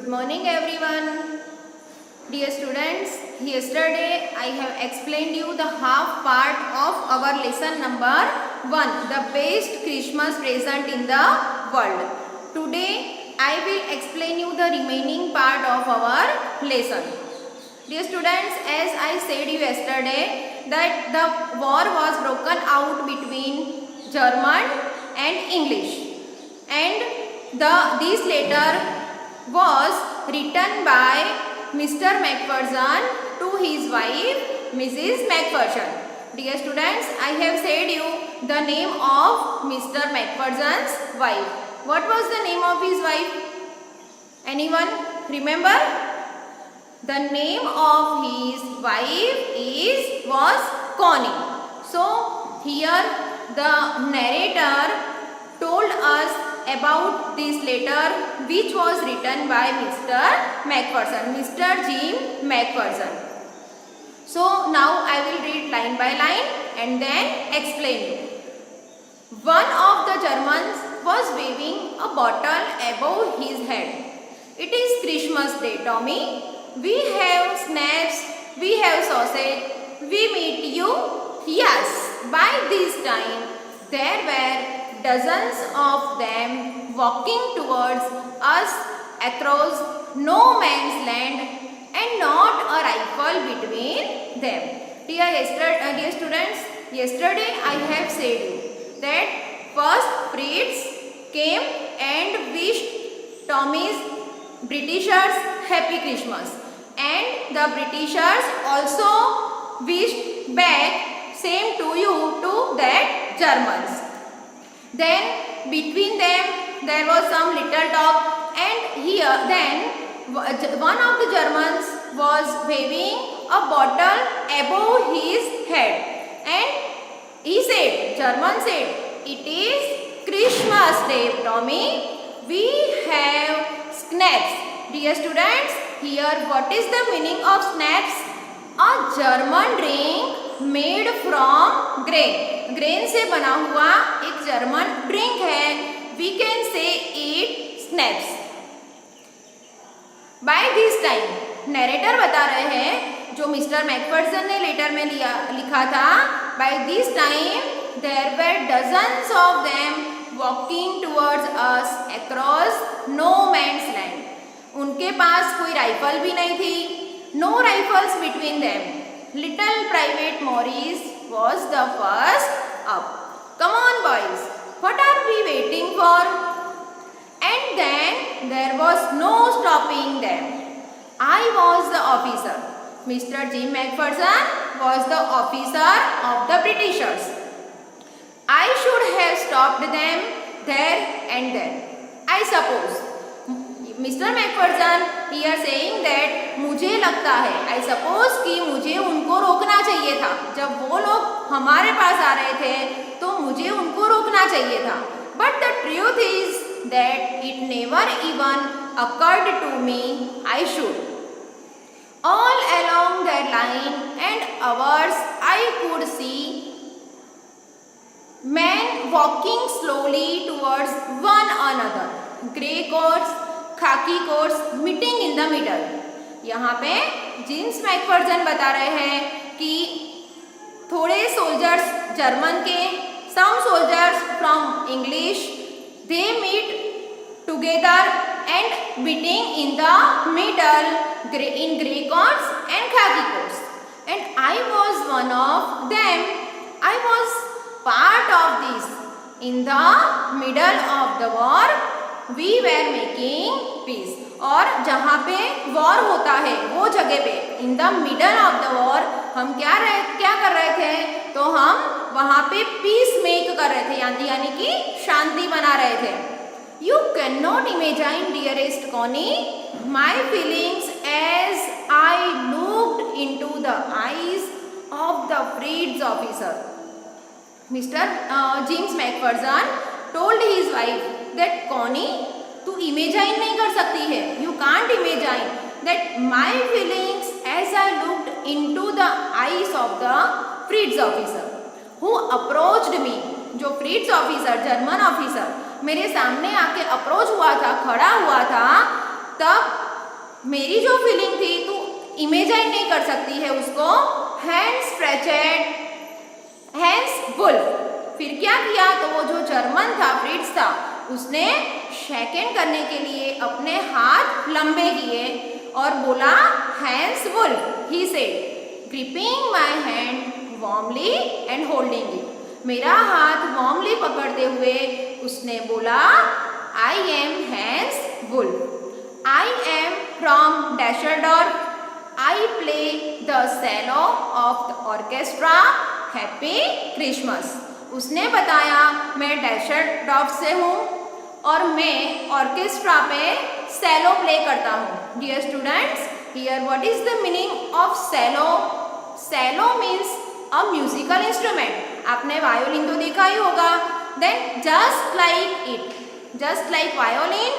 Good morning everyone. Dear students, yesterday I have explained you the half part of our lesson number 1, the best Christmas present in the world. Today I will explain you the remaining part of our lesson. Dear students, as I said you yesterday that the war was broken out between German and English, and this letter was written by Mr. Macpherson to his wife Mrs. Macpherson. Dear students, I have said you the name of Mr. Macpherson's wife. What was the name of his wife? Anyone remember? The name of his wife was Connie. So here the narrator told us about this letter which was written by Mr. Macpherson, Mr. Jim Macpherson. So now I will read line by line and then explain you. One of the Germans was waving a bottle above his head. It is Christmas Day, Tommy. We have snacks, we have sausage, we meet you. Yes, by this time there were dozens of them walking towards us across no man's land and not a rifle between them. Dear students, yesterday I have said you that first Fritz came and wished Tommy's Britishers Happy Christmas, and the Britishers also wished back same to you to that Germans. Then between them there was some little talk, and here then one of the Germans was waving a bottle above his head, and he said, German said, it is Christmas Day, Tommy. We have schnapps. Dear students, here what is the meaning of schnapps? A German drink made from grain. Grain से बना हुआ एक German drink है. We can say it schnapps. By this time narrator बता रहे हैं जो mister Macpherson ने लेटर में लिखा था. By this time there were dozens of them walking towards us across no man's land. उनके पास कोई राइफल भी नहीं थी. No rifles between them. Little Private Maurice was the first up. Come on boys, what are we waiting for? And then there was no stopping them. I was the officer. Mr. Jim Macpherson was the officer of the Britishers. I should have stopped them there and then, I suppose. Mr. Macpherson here saying that मुझे लगता है, I suppose कि मुझे उनको रोकना चाहिए था. जब वो लोग हमारे पास आ रहे थे तो मुझे उनको रोकना चाहिए था. But the truth is that it never even occurred to me I should. All along their line and ours I could see men walking slowly towards one another. Grey coats, खाकी quotes meeting in the middle. यहाँ पे James Macpherson बता रहे हैं कि थोड़े soldiers German के, some soldiers from English, they meet together and meeting in the middle in grey coats and khaki coats. And I was one of them. I was part of this. In the middle of the war We were making peace. और जहाँ पे war होता है वो जगह पे इन the middle of the war हम क्या कर रहे थे? तो हम वहाँ पे पीस मेक कर रहे थे, यानी कि शांति बना रहे थे. You cannot imagine, dearest Connie, my feelings as I looked into the eyes of the Fritz officer. Mr. James Macpherson told his wife that Connie, तू इमेजाइन नहीं कर सकती है. You can't imagine that my feelings as I looked into the eyes of the Fritz officer who approached me. जो Fritz officer, German officer मेरे सामने आके approach हुआ था, खड़ा हुआ था, तब मेरी जो फीलिंग थी तू इमेजिन नहीं कर सकती है उसको। Hands stretched, Hans Wolf. फिर क्या किया, तो वो जो जर्मन था, फ्रिट्ज था, उसने शेकन करने के लिए अपने हाथ लंबे किए और बोला Hans Wolf. He said gripping my hand warmly and holding it. मेरा हाथ वार्मली पकड़ते हुए उसने बोला I am Hans Wolf. I am from Dusseldorf. I play the cello of the orchestra. Happy Christmas. उसने बताया मैं डैशरडॉर्फ से हूँ और मैं ऑर्केस्ट्रा पे सेलो प्ले करता हूँ। Dear students, here what is the meaning of cello? Cello means a musical instrument. आपने वायोलिन तो देखा ही होगा। Then just like it, just like violin,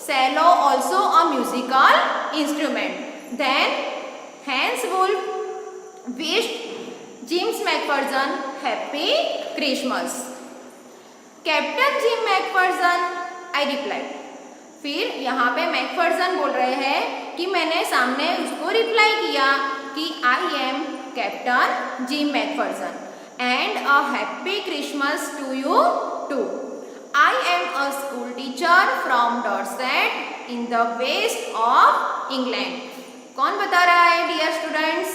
cello also a musical instrument. Then Hans Wolf wished James McPherson happy Christmas. Captain Jim McPherson, I replied. फिर यहाँ पे Macpherson बोल रहे हैं कि मैंने सामने उसको रिप्लाई किया कि I am captain Jim McPherson and a happy Christmas to you too. I am a school teacher from Dorset in the west of England. कौन बता रहा है डियर स्टूडेंट्स?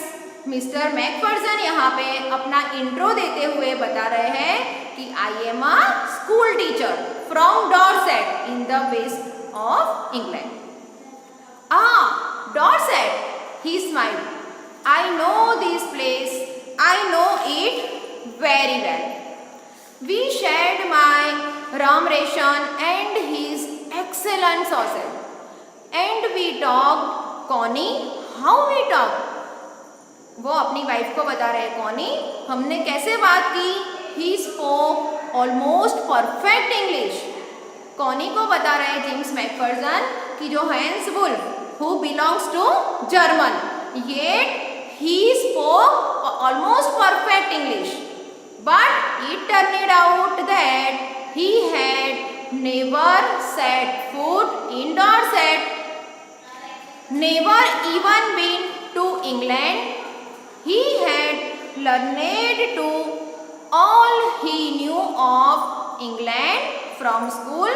मिस्टर मैकफर्सन यहाँ पे अपना इंट्रो देते हुए बता रहे हैं कि I am a school teacher from Dorset in the west of England. Dorset, he smiled. I know this place, I know it very well. We shared my rum ration and his excellent sausage. And we talked, Connie, how we talked? वो अपनी wife को बता रहे हैं, Connie हमने कैसे बात की? He spoke almost perfect English. Connie को बता रहे हैं जेम्स मैकफर्सन कि जो Hans Wolf who belongs to German, yet he spoke almost perfect English. But it turned out that he had never set foot in Dorset, never even been to England. He had learned to all he knew of England from school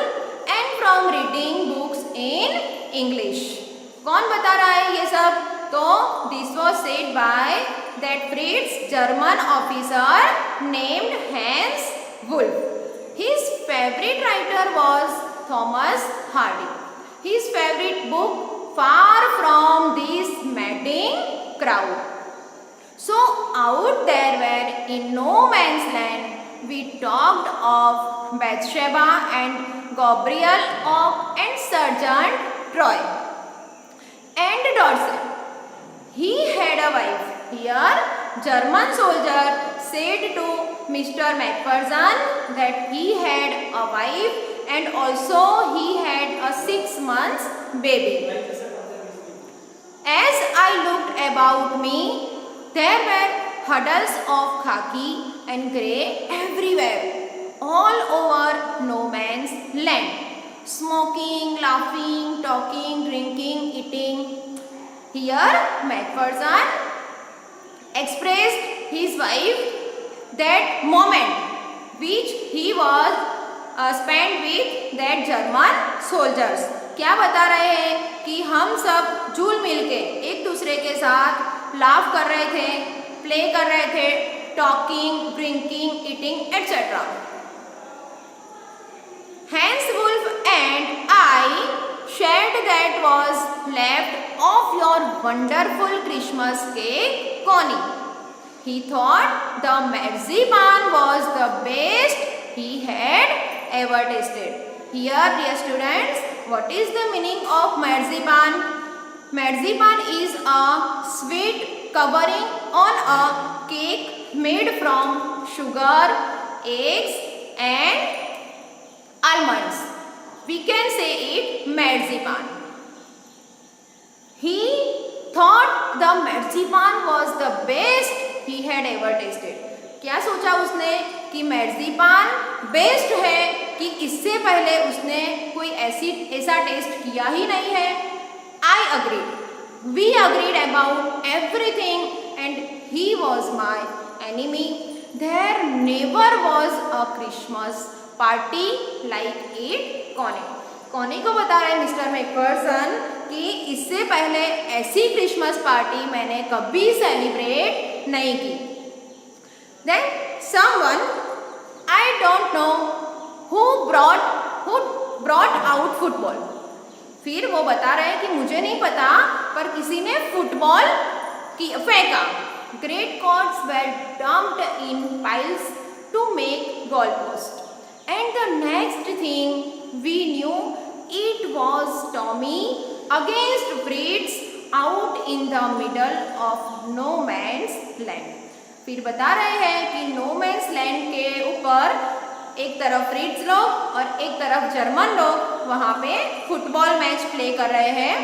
and from reading books in English. कौन बता रहा है ये सब? तो this was said by that Fritz German officer named Hans Wolf. His favorite writer was Thomas Hardy. His favorite book, Far From This Madding Crowd. So out there where in no man's land, we talked of Bathsheba and Gabriel and Sergeant Troy and Dorset. He had a wife. Here, German soldier said to Mr. McPherson that he had a wife and also he had a 6 months baby. As I looked about me, there were huddles of khaki and grey everywhere, all over no man's land. Smoking, laughing, talking, drinking, eating. Here, McPherson expressed his wife that moment which he was spent with that German soldiers. क्या बता रहे हैं कि हम सब झूल मिल के एक दूसरे के साथ लाफ कर रहे थे, प्ले कर रहे थे, talking, drinking, eating etcetera. Hans Wolf and I shared that was left of your wonderful Christmas cake, Connie. He thought the marzipan was the best he had ever tasted. Here, dear students, what is the meaning of marzipan? Marzipan is a sweet covering on a cake made from sugar, eggs and almonds. We can say it marzipan. He thought the marzipan was the best he had ever tasted. क्या सोचा उसने कि marzipan best है कि इससे पहले उसने कोई ऐसा टेस्ट किया ही नहीं है. I agreed. We agreed about everything and he was my enemy. There never was a Christmas party like it. कौन को बता रहे हैं मिस्टर मैकफर्सन कि इससे पहले ऐसी क्रिसमस पार्टी मैंने कभी सेलिब्रेट नहीं की. Then someone, I don't know who brought out football. फिर वो बता रहे हैं कि मुझे नहीं पता पर किसी ने फुटबॉल की फेंका. Great cords were dumped in piles to make goalpost. And the next thing we knew, it was Tommy against Fritz out in the middle of no man's land. फिर बता रहे हैं कि नो मैंस लैंड के ऊपर एक तरफ Fritz लोग और एक तरफ जर्मन लोग वहाँ पे फुटबॉल मैच प्ले कर रहे हैं.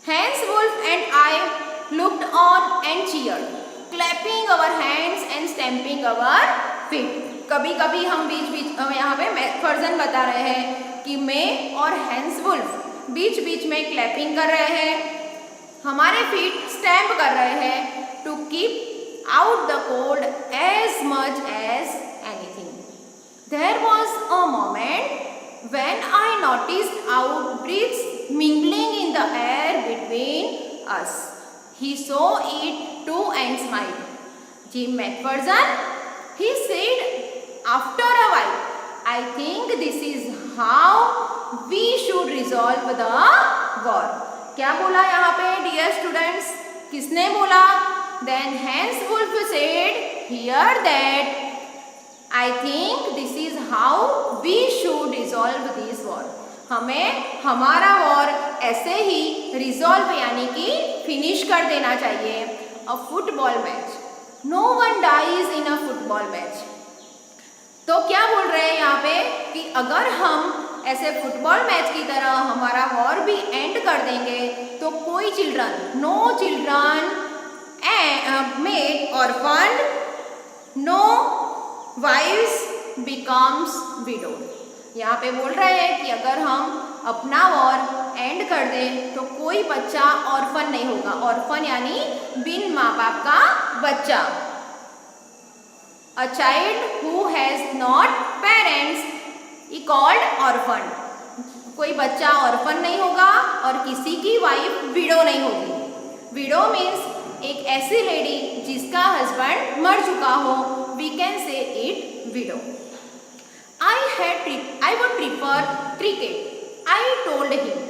Hans Wolf and I looked on and cheered, clapping our hands and stamping our feet. कभी कभी हम बीच यहाँ पे मैकफर्सन बता रहे हैं कि मैं और हैंस वुल्फ बीच में क्लैपिंग कर रहे हैं, हमारे फीट स्टैम्प कर रहे हैं to keep out the cold as much as anything. There was a moment when I noticed outbreaks mingling in the air between us. He saw it too and smiled. Jim McPherson, he said after a while, I think this is how we should resolve the war. क्या बोला यहाँ पे dear students, किसने बोला? Then Hans Wolf said, hear that, I think this is how we should resolve this war. हमें हमारा war ऐसे ही resolve यानी कि फिनिश कर देना चाहिए. A football match, no one dies in a football match. तो क्या बोल रहे हैं यहाँ पे कि अगर हम ऐसे फुटबॉल मैच की तरह हमारा वॉर भी एंड कर देंगे तो कोई children, no children made orphaned, no wives becomes widowed. यहाँ पे बोल रहे हैं कि अगर हम अपना वॉर एंड कर दें तो कोई बच्चा ऑर्फन नहीं होगा. ऑर्फन यानी बिन माँ बाप का बच्चा. A child who has not parents is called orphan. कोई बच्चा ऑर्फन नहीं होगा और किसी की वाइफ विडो नहीं होगी. विडो मीन्स एक ऐसी लेडी जिसका हस्बैंड मर चुका हो. We can say it widow. I would prefer cricket, I told him.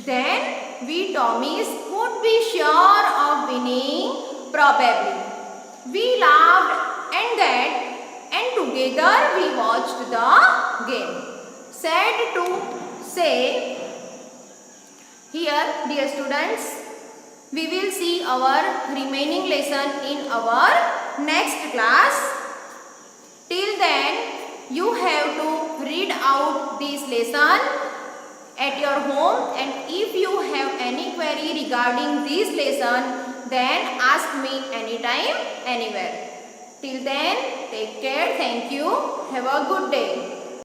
Then we Tommies would be sure of winning probably. We laughed and together we watched the game. Sad to say, here dear students, we will see our remaining lesson in our next class. Till then, you have to read out this lesson at your home, and if you have any query regarding this lesson, then ask me anytime, anywhere. Till then, take care. Thank you. Have a good day.